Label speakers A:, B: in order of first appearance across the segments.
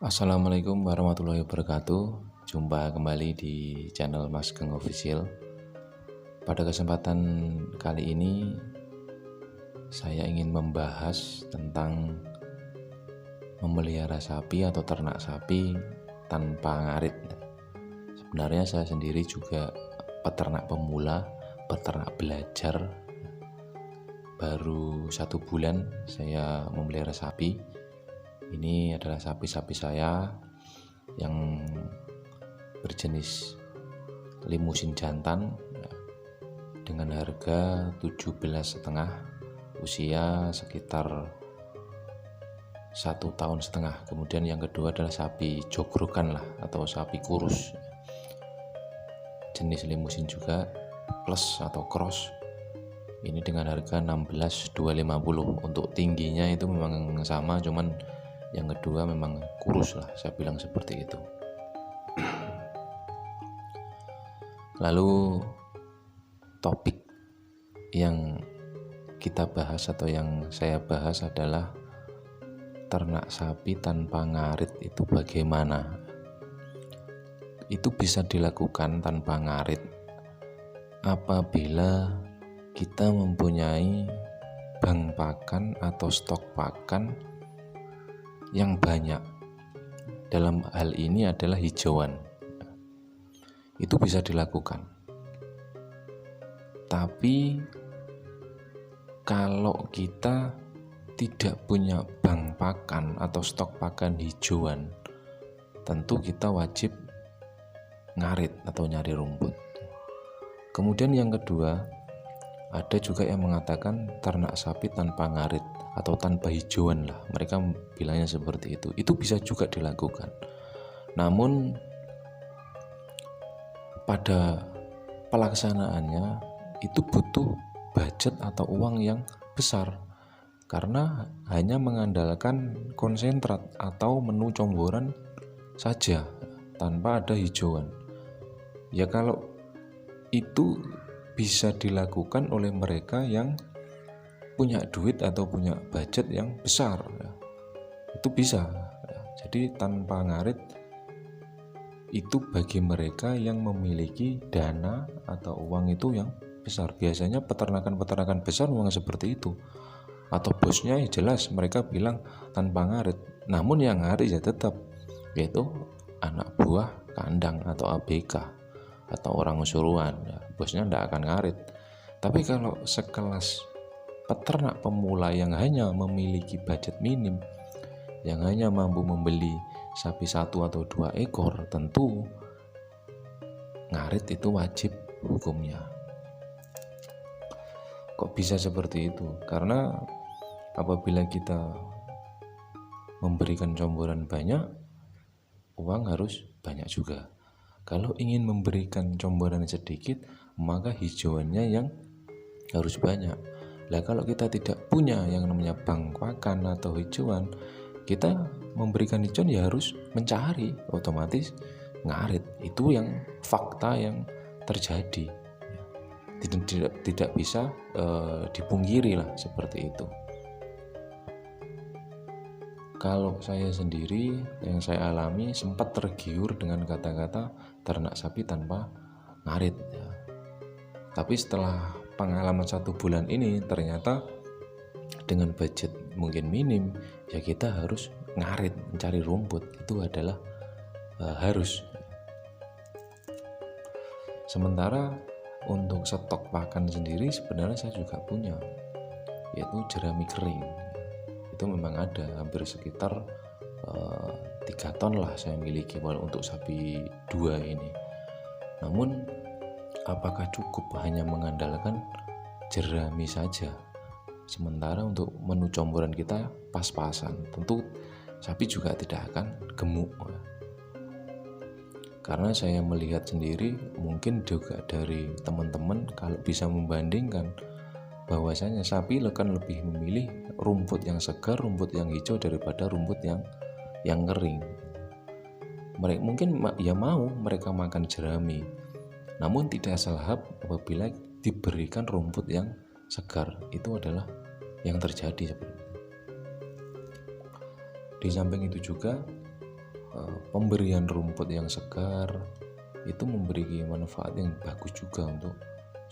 A: Assalamualaikum warahmatullahi wabarakatuh. Jumpa kembali di channel Mas Geng Official. Pada kesempatan kali ini saya ingin membahas tentang memelihara sapi atau ternak sapi tanpa ngarit. Sebenarnya saya sendiri juga peternak pemula, peternak belajar. Baru 1 bulan saya memelihara sapi. Ini adalah sapi-sapi saya yang berjenis limusin jantan dengan harga 17,5, usia sekitar 1,5 tahun. Kemudian yang kedua adalah sapi jogrokan atau sapi kurus, jenis limusin juga, plus atau cross. Ini dengan harga 16.250. Untuk tingginya itu memang sama, cuman yang kedua memang kurus saya bilang seperti itu. Lalu topik yang kita bahas atau yang saya bahas adalah ternak sapi tanpa ngarit itu bagaimana. Itu bisa dilakukan tanpa ngarit apabila kita mempunyai bank pakan atau stok pakan yang banyak. Dalam hal ini adalah hijauan. Itu bisa dilakukan. Tapi kalau kita tidak punya bank pakan atau stok pakan hijauan, tentu kita wajib ngarit atau nyari rumput. Kemudian yang kedua, ada juga yang mengatakan ternak sapi tanpa ngarit atau tanpa hijauan mereka bilangnya seperti itu. Itu bisa juga dilakukan. Namun pada pelaksanaannya itu butuh budget atau uang yang besar, karena hanya mengandalkan konsentrat atau menu comboran saja tanpa ada hijauan. Ya kalau itu bisa dilakukan oleh mereka yang punya duit atau punya budget yang besar, itu bisa. Jadi tanpa ngarit itu bagi mereka yang memiliki dana atau uang itu yang besar. Biasanya peternakan besar memang seperti itu, atau bosnya jelas mereka bilang tanpa ngarit, namun yang ngarit ya tetap, yaitu anak buah kandang atau ABK atau orang suruhan. Bosnya tidak akan ngarit. Tapi kalau sekelas peternak pemula yang hanya memiliki budget minim, yang hanya mampu membeli sapi 1 atau 2 ekor, tentu ngarit itu wajib hukumnya. Kok bisa seperti itu? Karena apabila kita memberikan comboran banyak, uang harus banyak juga. Kalau ingin memberikan comboran sedikit, maka hijauannya yang harus banyak. Kalau kita tidak punya yang namanya bank pakan atau hijauan, kita memberikan hijauan ya harus mencari, otomatis ngarit. Itu yang fakta yang terjadi. Tidak bisa dipungkiri seperti itu. Kalau saya sendiri yang saya alami sempat tergiur dengan kata-kata ternak sapi tanpa ngarit. Tapi setelah pengalaman 1 bulan ini, ternyata dengan budget mungkin minim, ya kita harus ngarit, mencari rumput. Itu adalah harus. Sementara untuk stok pakan sendiri sebenarnya saya juga punya, yaitu jerami kering. Itu memang ada, hampir sekitar 3 ton saya miliki untuk sapi 2 ini. Namun apakah cukup hanya mengandalkan jerami saja, sementara untuk menu comboran kita pas-pasan? Tentu sapi juga tidak akan gemuk. Karena saya melihat sendiri, mungkin juga dari teman-teman kalau bisa membandingkan, bahwasanya sapi akan lebih memilih rumput yang segar, rumput yang hijau daripada rumput yang kering. Mereka mungkin ya mau mereka makan jerami, namun tidak salah apabila diberikan rumput yang segar. Itu adalah yang terjadi seperti itu. Di samping itu juga pemberian rumput yang segar itu memberi manfaat yang bagus juga untuk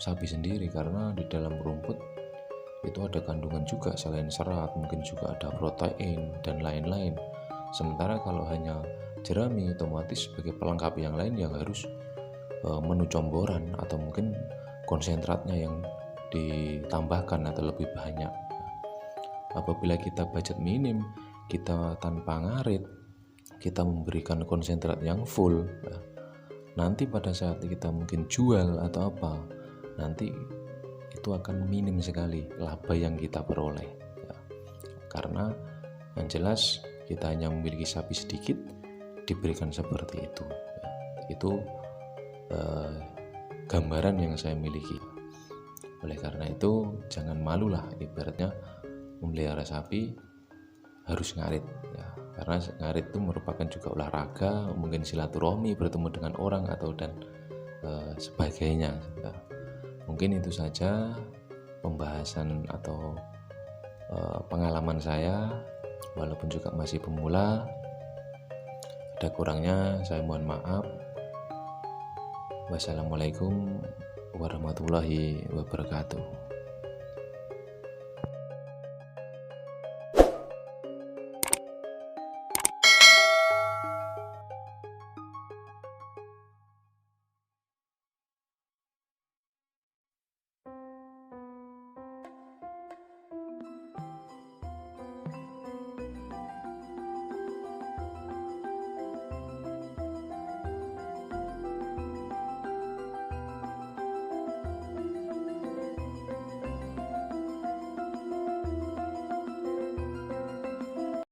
A: sapi sendiri, karena di dalam rumput itu ada kandungan juga selain serat, mungkin juga ada protein dan lain-lain. Sementara kalau hanya jerami, otomatis sebagai pelengkap yang lain yang harus menu comboran atau mungkin konsentratnya yang ditambahkan atau lebih banyak. Apabila kita budget minim, kita tanpa ngarit, kita memberikan konsentrat yang full, nanti pada saat kita mungkin jual atau apa, nanti itu akan minim sekali laba yang kita peroleh, ya. Karena yang jelas kita hanya memiliki sapi sedikit, diberikan seperti itu, ya. Itu gambaran yang saya miliki. Oleh karena itu jangan malulah, ibaratnya memelihara sapi harus ngarit, ya. Karena ngarit itu merupakan juga olahraga, mungkin silaturahmi, bertemu dengan orang atau dan sebagainya, ya. Mungkin itu saja pembahasan atau pengalaman saya, walaupun juga masih pemula. Ada kurangnya saya mohon maaf. Wassalamualaikum warahmatullahi wabarakatuh.